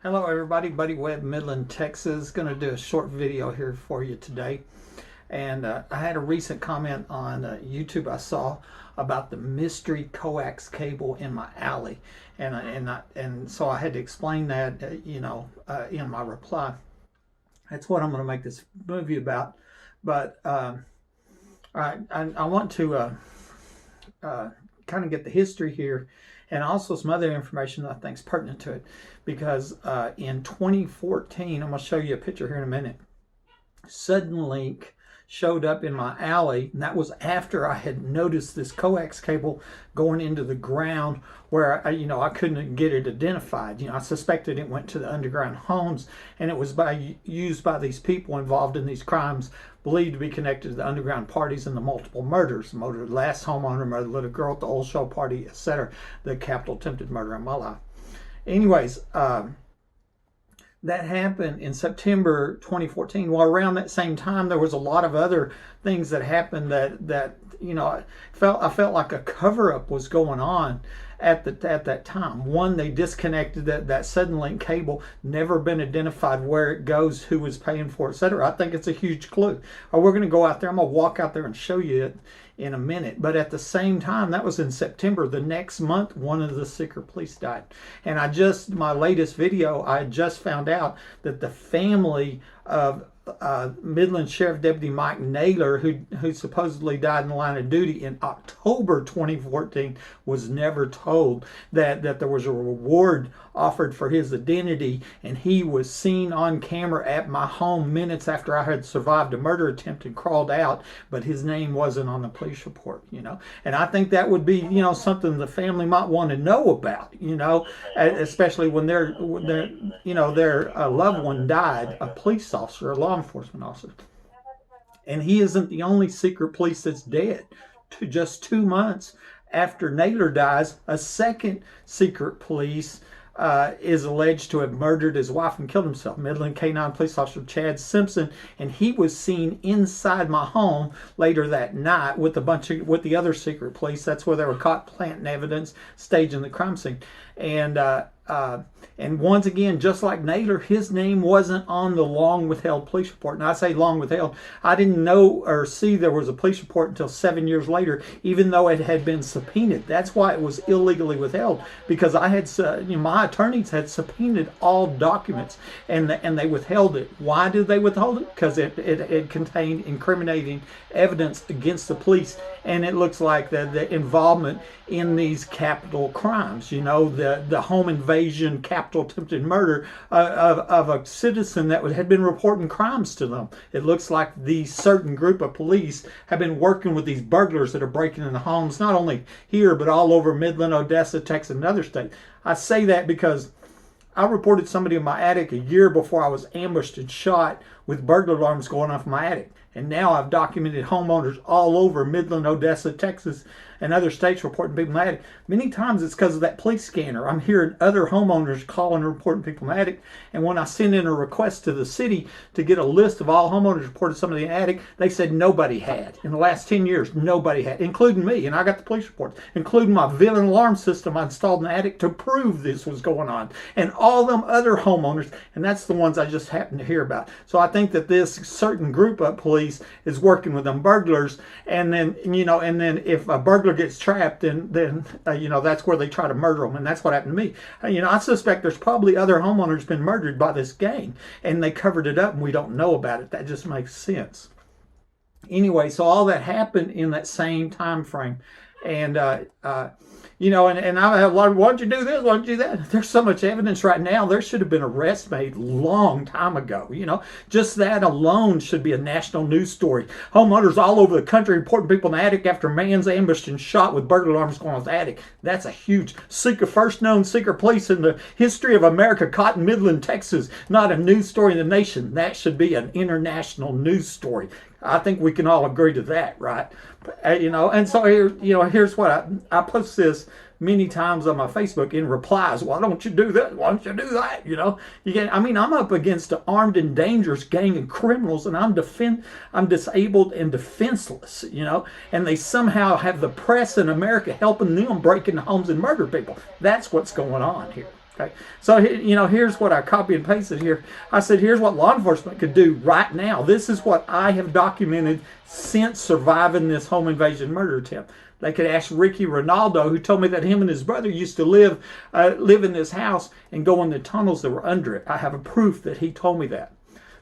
Hello everybody, Buddy Webb, Midland, Texas. Going to do a short video here for you today. And I had a recent comment on YouTube I saw about the mystery coax cable in my alley. And so I had to explain that, in my reply. That's what I'm going to make this movie about. But I want to kind of get the history here and also some other information that I think is pertinent to it, because in 2014, I'm going to show you a picture here in a minute. Suddenlink showed up in my alley, and that was after I had noticed this coax cable going into the ground where I couldn't get it identified. I suspected it went to the underground homes, and it was used by these people involved in these crimes believed to be connected to the underground parties and the multiple murders. The murder of the last homeowner, murder of the little girl at the old show party, etc. The capital attempted murder in my life. Anyways, that happened in September 2014. Well, around that same time, there was a lot of other things that happened that I felt like a cover-up was going on at that time. One, they disconnected that Suddenlink cable, never been identified where it goes, who was paying for it, etc. I think it's a huge clue. We're going to go out there. I'm going to walk out there and show you it in a minute. But at the same time, that was in September. The next month, one of the secret police died. And my latest video, I just found out that the family of Midland Sheriff Deputy Mike Naylor, who supposedly died in the line of duty in October 2014, was never told that there was a reward offered for his identity, and he was seen on camera at my home minutes after I had survived a murder attempt and crawled out, but his name wasn't on the police report. And I think that would be something the family might want to know about, especially when their loved one died, a police officer, a law enforcement officer. And he isn't the only secret police that's dead. Just 2 months after Naylor dies, a second secret police is alleged to have murdered his wife and killed himself. Midland K9 police officer Chad Simpson, and he was seen inside my home later that night with the other secret police. That's where they were caught planting evidence, staging the crime scene. And once again, just like Naylor, his name wasn't on the long withheld police report. And I say long withheld, I didn't know or see there was a police report until 7 years later, even though it had been subpoenaed. That's why it was illegally withheld, because I had, my attorneys had subpoenaed all documents, and they withheld it. Why did they withhold it? Because it contained incriminating evidence against the police, and it looks like the involvement in these capital crimes, the home invasion, capital attempted murder of a citizen that had been reporting crimes to them. It looks like the certain group of police have been working with these burglars that are breaking into homes, not only here, but all over Midland, Odessa, Texas, and other states. I say that because I reported somebody in my attic a year before I was ambushed and shot with burglar alarms going off in my attic. And now I've documented homeowners all over Midland, Odessa, Texas, and other states reporting people in the attic. Many times it's because of that police scanner. I'm hearing other homeowners calling and reporting people in the attic. And when I send in a request to the city to get a list of all homeowners reported somebody in the attic, they said nobody had. In the last 10 years, nobody had, including me. And I got the police reports, including my villain alarm system I installed in the attic to prove this was going on. And all them other homeowners, and that's the ones I just happened to hear about. So I think that this certain group of police is working with them burglars, and then if a burglar gets trapped, then that's where they try to murder them, and that's what happened to me. I suspect there's probably other homeowners been murdered by this gang, and they covered it up, and we don't know about it. That just makes sense. Anyway, so all that happened in that same time frame, and and I have a lot of, why don't you do this, why don't you do that? There's so much evidence right now. There should have been arrests made long time ago. Just that alone should be a national news story. Homeowners all over the country reporting people in the attic after man's ambushed and shot with burglar alarms going off the attic. That's a huge first known secret police in the history of America caught in Midland, Texas. Not a news story in the nation. That should be an international news story. I think we can all agree to that, right? And so here's what I post this many times on my Facebook in replies. Why don't you do this? Why don't you do that? I'm up against an armed and dangerous gang of criminals, and I'm disabled and defenseless, and they somehow have the press in America helping them break into homes and murder people. That's what's going on here. Okay, so here's what I copy and pasted here. I said, here's what law enforcement could do right now. This is what I have documented since surviving this home invasion murder attempt. They could ask Ricky Ronaldo, who told me that him and his brother used to live in this house and go in the tunnels that were under it. I have a proof that he told me that.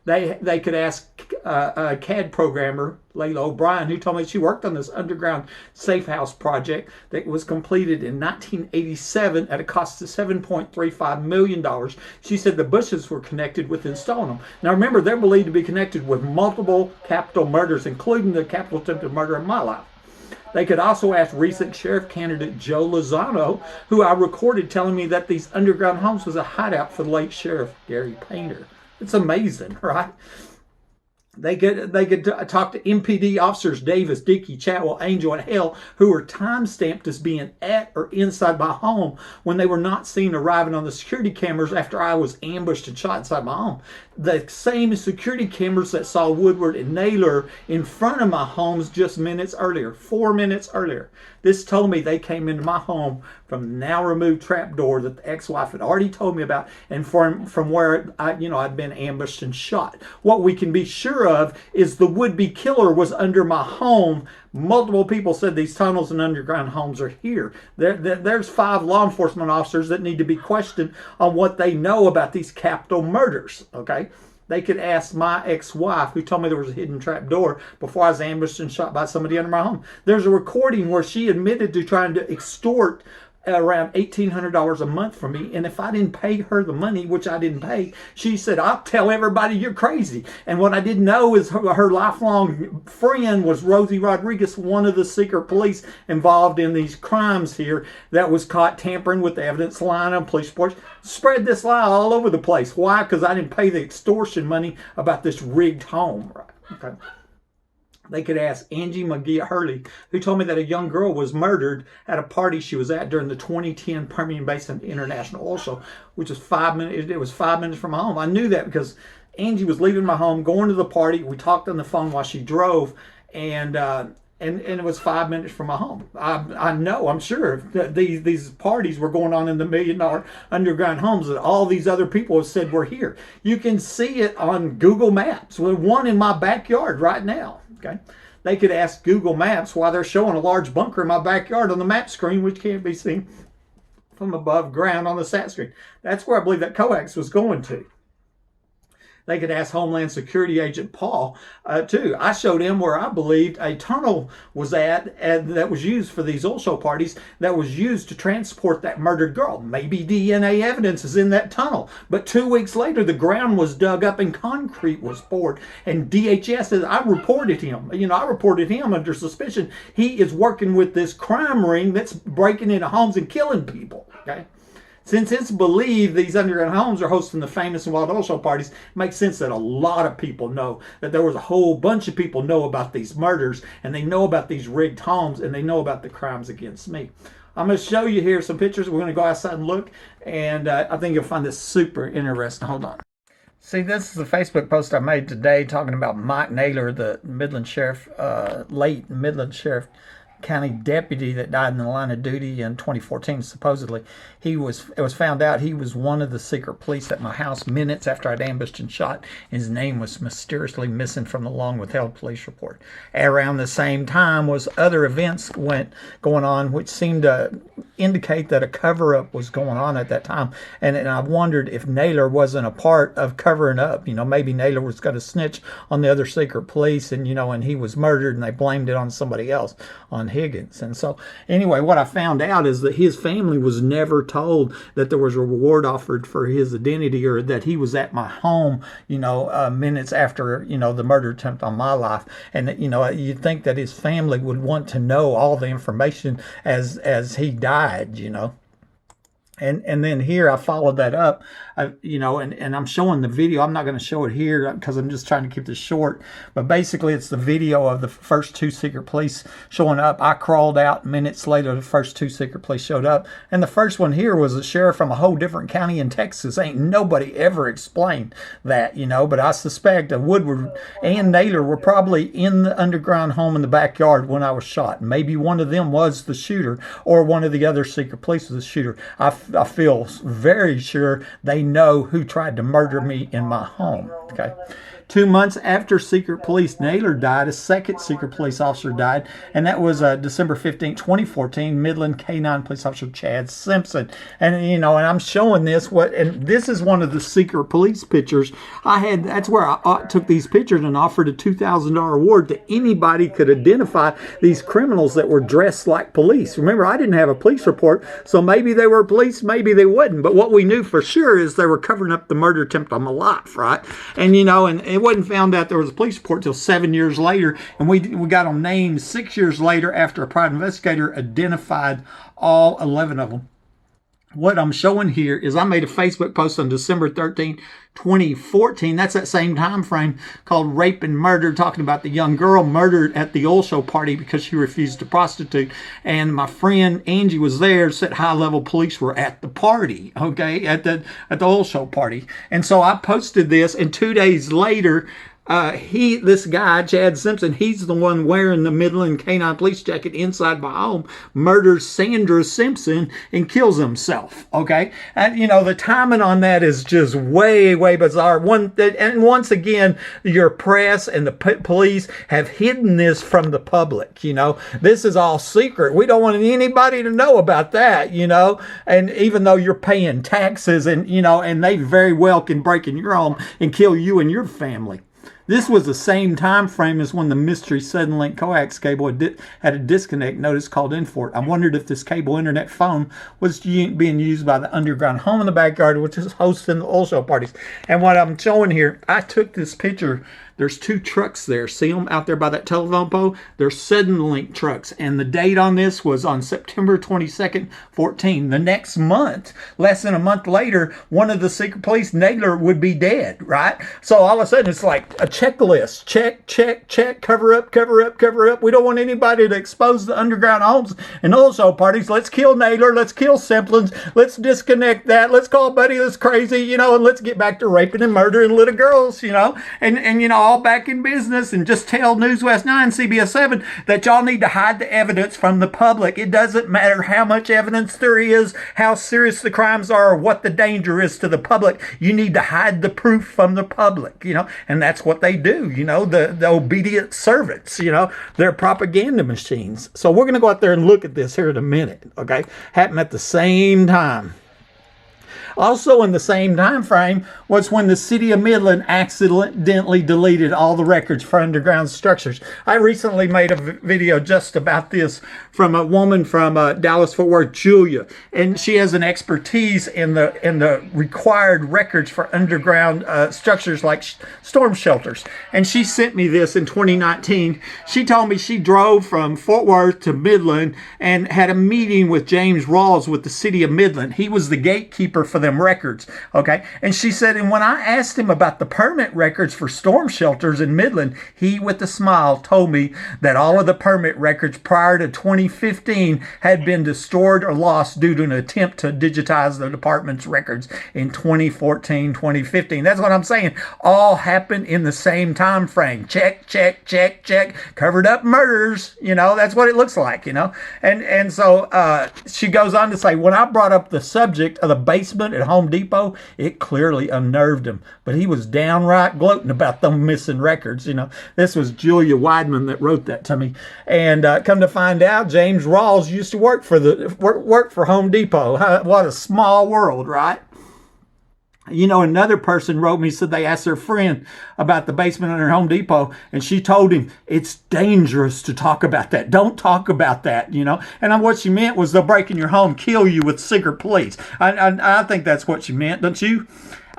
They could ask a CAD programmer, Layla O'Brien, who told me she worked on this underground safe house project that was completed in 1987 at a cost of $7.35 million. She said the Bushes were connected with installing them. Now remember, they're believed to be connected with multiple capital murders, including the capital attempted murder in my life. They could also ask recent sheriff candidate Joe Lozano, who I recorded telling me that these underground homes was a hideout for the late Sheriff Gary Painter. It's amazing, right? They could talk to MPD officers Davis, Dickey, Chatwell, Angel, and Hale, who were time-stamped as being at or inside my home when they were not seen arriving on the security cameras after I was ambushed and shot inside my home. The same security cameras that saw Woodward and Naylor in front of my homes just minutes earlier, 4 minutes earlier. This told me they came into my home from the now removed trapdoor that the ex-wife had already told me about, and from where I'd been ambushed and shot. What we can be sure of is the would-be killer was under my home. Multiple people said these tunnels and underground homes are here. There's 5 law enforcement officers that need to be questioned on what they know about these capital murders, okay? They could ask my ex-wife, who told me there was a hidden trap door before I was ambushed and shot by somebody under my home. There's a recording where she admitted to trying to extort around $1,800 a month from me, and if I didn't pay her the money, which I didn't pay, she said, I'll tell everybody you're crazy. And what I didn't know is her lifelong friend was Rosie Rodriguez, one of the secret police involved in these crimes here that was caught tampering with the evidence, lying on police reports, spread this lie all over the place. Why? Because I didn't pay the extortion money about this rigged home. Right? Okay. They could ask Angie McGee Hurley, who told me that a young girl was murdered at a party she was at during the 2010 Permian Basin International Oil Show, which was 5 minutes. It was 5 minutes from my home. I knew that because Angie was leaving my home, going to the party. We talked on the phone while she drove, and it was 5 minutes from my home. I know, I'm sure that these parties were going on in the $1 million underground homes that all these other people have said were here. You can see it on Google Maps. There's one in my backyard right now. Okay, they could ask Google Maps why they're showing a large bunker in my backyard on the map screen, which can't be seen from above ground on the sat screen. That's where I believe that coax was going to. They could ask Homeland Security Agent Paul, too. I showed him where I believed a tunnel was at and that was used for these oil show parties, that was used to transport that murdered girl. Maybe DNA evidence is in that tunnel. But 2 weeks later, the ground was dug up and concrete was poured. And DHS says, I reported him. I reported him under suspicion. He is working with this crime ring that's breaking into homes and killing people. Okay. Since it's believed these underground homes are hosting the famous and wild oil show parties, it makes sense that a lot of people know that there was a whole bunch of people know about these murders, and they know about these rigged homes, and they know about the crimes against me. I'm going to show you here some pictures. We're going to go outside and look, and I think you'll find this super interesting. Hold on. See, this is a Facebook post I made today talking about Mike Naylor, the Midland Sheriff, late Midland Sheriff County deputy that died in the line of duty in 2014. Supposedly, it was found out he was one of the secret police at my house minutes after I'd ambushed and shot. His name was mysteriously missing from the long withheld police report. Around the same time was other events going on, which seemed to indicate that a cover-up was going on at that time. And I wondered if Naylor wasn't a part of covering up. Maybe Naylor was going to snitch on the other secret police, and and he was murdered, and they blamed it on somebody else, on Higgins. And so anyway, what I found out is that his family was never told that there was a reward offered for his identity, or that he was at my home minutes after the murder attempt on my life. And you'd think that his family would want to know all the information as he died. And then here I followed that up, and I'm showing the video. I'm not going to show it here because I'm just trying to keep this short. But basically, it's the video of the first 2 secret police showing up. I crawled out. Minutes later, the first 2 secret police showed up. And the first one here was a sheriff from a whole different county in Texas. Ain't nobody ever explained that, But I suspect that Woodward and Naylor were probably in the underground home in the backyard when I was shot. Maybe one of them was the shooter, or one of the other secret police was the shooter. I I feel very sure they know who tried to murder me in my home. Okay. 2 months after Secret Police Naylor died, a second secret police officer died, and that was December 15th, 2014, Midland K-9 police officer Chad Simpson. And, and I'm showing this, and this is one of the secret police pictures I had. That's where I took these pictures and offered a $2,000 award to anybody could identify these criminals that were dressed like police. Remember, I didn't have a police report, so maybe they were police, maybe they wasn't. But what we knew for sure is they were covering up the murder attempt on my life, right? And, and it wasn't found out there was a police report till 7 years later, and we got them named 6 years later after a private investigator identified all 11 of them. What I'm showing here is I made a Facebook post on December 13, 2014. That's that same time frame, called Rape and Murder, talking about the young girl murdered at the oil show party because she refused to prostitute. And my friend Angie was there, said high-level police were at the party, okay, at the oil show party. And so I posted this, and 2 days later, this guy, Chad Simpson, he's the one wearing the Midland K-9 police jacket inside my home, murders Sandra Simpson and kills himself. Okay. And, the timing on that is just way, way bizarre. And once again, your press and the police have hidden this from the public. This is all secret. We don't want anybody to know about that, and even though you're paying taxes and they very well can break in your home and kill you and your family. This was the same time frame as when the mystery Suddenlink coax cable had a disconnect notice called in for it. I wondered if this cable internet phone was being used by the underground home in the backyard, which is hosting the oil show parties. And what I'm showing here, I took this picture. There's 2 trucks there. See them out there by that telephone pole? They're Suddenlink trucks. And the date on this was on September 22nd, 14. The next month, less than a month later, one of the secret police, Naylor, would be dead, right? So all of a sudden, it's like a checklist. Check, check, check, cover up, cover up, cover up. We don't want anybody to expose the underground homes and oil show parties. Let's kill Naylor. Let's kill Simpsons. Let's disconnect that. Let's call Buddy that's crazy, and let's get back to raping and murdering little girls, and all back in business, and just tell News West 9, CBS 7 that y'all need to hide the evidence from the public. It doesn't matter how much evidence there is, how serious the crimes are, or what the danger is to the public. You need to hide the proof from the public, and that's what they do, the obedient servants, they're propaganda machines. So we're going to go out there and look at this here in a minute, okay? Happened at the same time. Also in the same time frame was when the city of Midland accidentally deleted all the records for underground structures. I recently made a video just about this from a woman from Dallas-Fort Worth, Julia, and she has an expertise in the required records for underground structures like storm shelters. And she sent me this in 2019. She told me she drove from Fort Worth to Midland and had a meeting with James Rawls with the city of Midland. He was the gatekeeper for them records, okay? And she said, and when I asked him about the permit records for storm shelters in Midland, he, with a smile, told me that all of the permit records prior to 2015 had been destroyed or lost due to an attempt to digitize the department's records in 2014, 2015. That's what I'm saying. All happened in the same time frame. Check, check, check, check. Covered up murders. That's what it looks like, And so she goes on to say, when I brought up the subject of the basement at Home Depot, it clearly unnerved him. But he was downright gloating about them missing records. This was Julia Weidman that wrote that to me. And come to find out, James Rawls used to work for Home Depot. What a small world, right? Another person wrote me, said they asked their friend about the basement under Home Depot, and she told him, it's dangerous to talk about that. Don't talk about that, And what she meant was they'll break in your home, kill you with secret police. I think that's what she meant, don't you?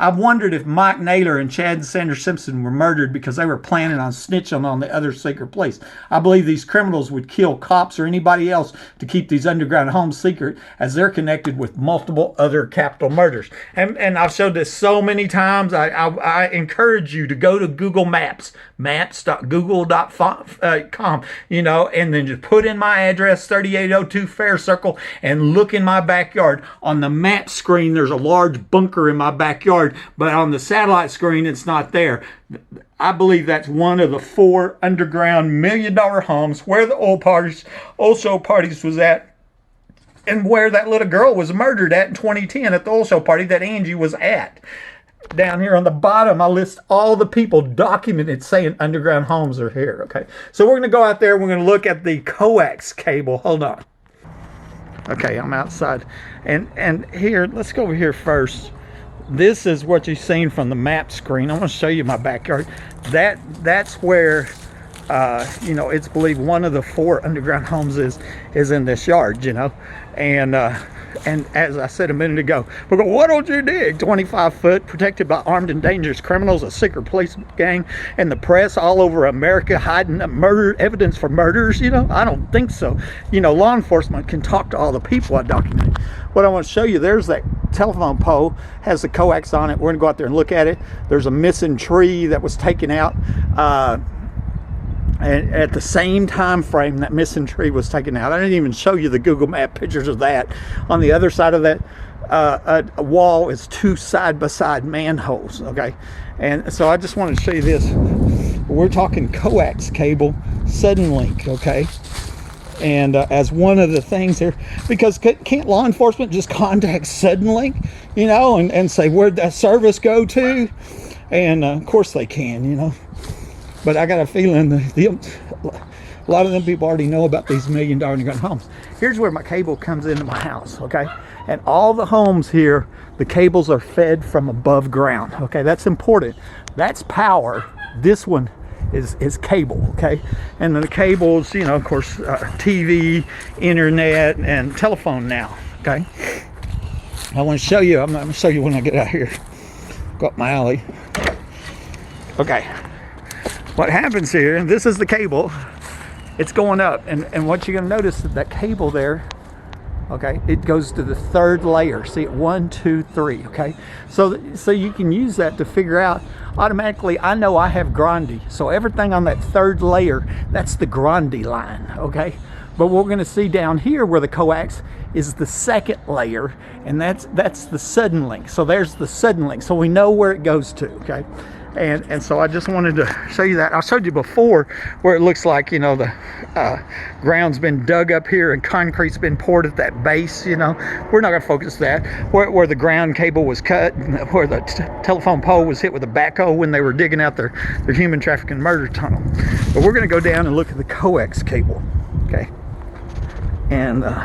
I've wondered if Mike Naylor and Chad and Sandra Simpson were murdered because they were planning on snitching on the other secret police. I believe these criminals would kill cops or anybody else to keep these underground homes secret, as they're connected with multiple other capital murders. And I've showed this so many times. I encourage you to go to Google Maps, maps.google.com, and then just put in my address, 3802 Fair Circle, and look in my backyard. On the map screen, there's a large bunker in my backyard, but on the satellite screen, it's not there. I believe that's one of the 4 underground $1 million homes where the oil show parties was at. and where that little girl was murdered at in 2010 at the oil show party that Angie was at. Down here on the bottom, I list all the people documented saying underground homes are here. Okay, so we're going to go out there. We're going to look at the coax cable. Hold on. Okay, I'm outside, and here, let's go over here first. This is what you've seen from the map screen. I'm going to show you my backyard. That's where you know, it's believed one of the 4 underground homes is in this yard, you know, and as I said a minute ago, we go, what don't you dig? 25 foot, protected by armed and dangerous criminals, a secret police gang, and the press all over America hiding murder evidence for murders. You know, I don't think so. You know, law enforcement can talk to all the people I documented. What I want to show you, there's that telephone pole, has the coax on it. We're gonna go out there and look at it. There's a missing tree that was taken out. And at the same time frame that missing tree was taken out. I didn't even show you the Google Map pictures of that. On the other side of that a wall is 2 side-by-side manholes, okay? And so I just want to show you this. We're talking coax cable, sudden link, okay? And as one of the things here, because can't law enforcement just contact Suddenlink, you know, and say, where'd that service go to? And of course they can, you know. But I got a feeling a lot of them people already know about these $1 million underground homes. Here's where my cable comes into my house, okay? And all the homes here, the cables are fed from above ground, okay? That's important. That's power. This one is cable, okay? And then the cables, you know, of course, TV, internet, and telephone now, okay? I want to show you. I'm going to show you when I get out here. Go up my alley. Okay. What happens here, this is the cable, it's going up, and what you're going to notice is that cable there, okay, it goes to the 3rd layer. See it, 1, 2, 3, okay? So you can use that to figure out, automatically, I know I have Grande, so everything on that 3rd layer, that's the Grande line, okay? But what we're going to see down here where the coax is the 2nd layer, and that's the sudden link. So there's the sudden link, so we know where it goes to, okay? And so I just wanted to show you that. I showed you before where it looks like, you know, the ground's been dug up here and concrete's been poured at that base, you know. We're not going to focus that. Where the ground cable was cut, where the telephone pole was hit with a backhoe when they were digging out their human trafficking murder tunnel. But we're going to go down and look at the coax cable, okay? And of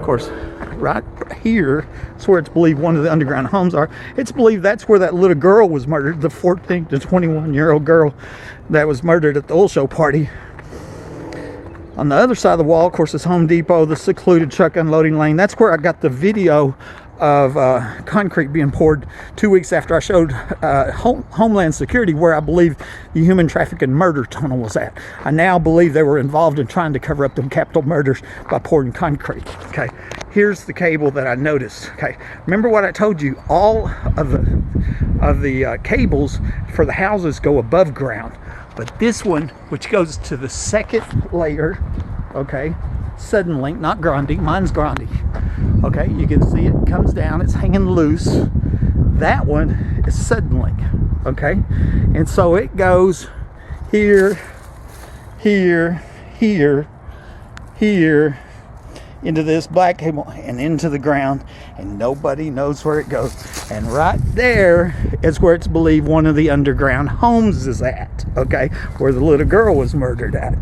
course, right here is where it's believed one of the underground homes are. It's believed that's where that little girl was murdered, the 14 to 21-year-old girl that was murdered at the oil show party. On the other side of the wall, of course, is Home Depot, the secluded truck unloading lane. That's where I got the video of concrete being poured 2 weeks after I showed Homeland Security where I believe the human trafficking murder tunnel was at. I now believe they were involved in trying to cover up them capital murders by pouring concrete. Okay, here's the cable that I noticed. Okay, remember what I told you? All of the cables for the houses go above ground, but this one, which goes to the 2nd layer, okay, sudden link, not Grande, mine's Grande. Okay, you can see it comes down, it's hanging loose. That one is sudden link, okay? And so it goes here, here, here, here, into this black cable and into the ground, and nobody knows where it goes. And right there is where it's believed one of the underground homes is at, okay? Where the little girl was murdered at.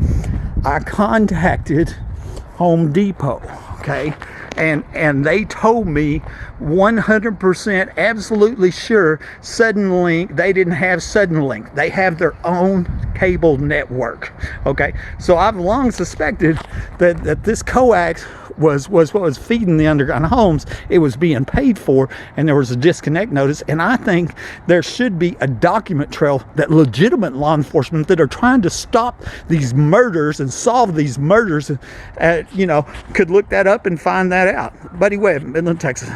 I contacted Home Depot, okay, and they told me 100% absolutely sure Sudden Link, they didn't have Sudden Link, they have their own cable network, okay? So I've long suspected that this coax was what was feeding the underground homes. It was being paid for, and there was a disconnect notice. And I think there should be a document trail that legitimate law enforcement that are trying to stop these murders and solve these murders, you know, could look that up and find that out. Buddy Webb, Midland, Texas.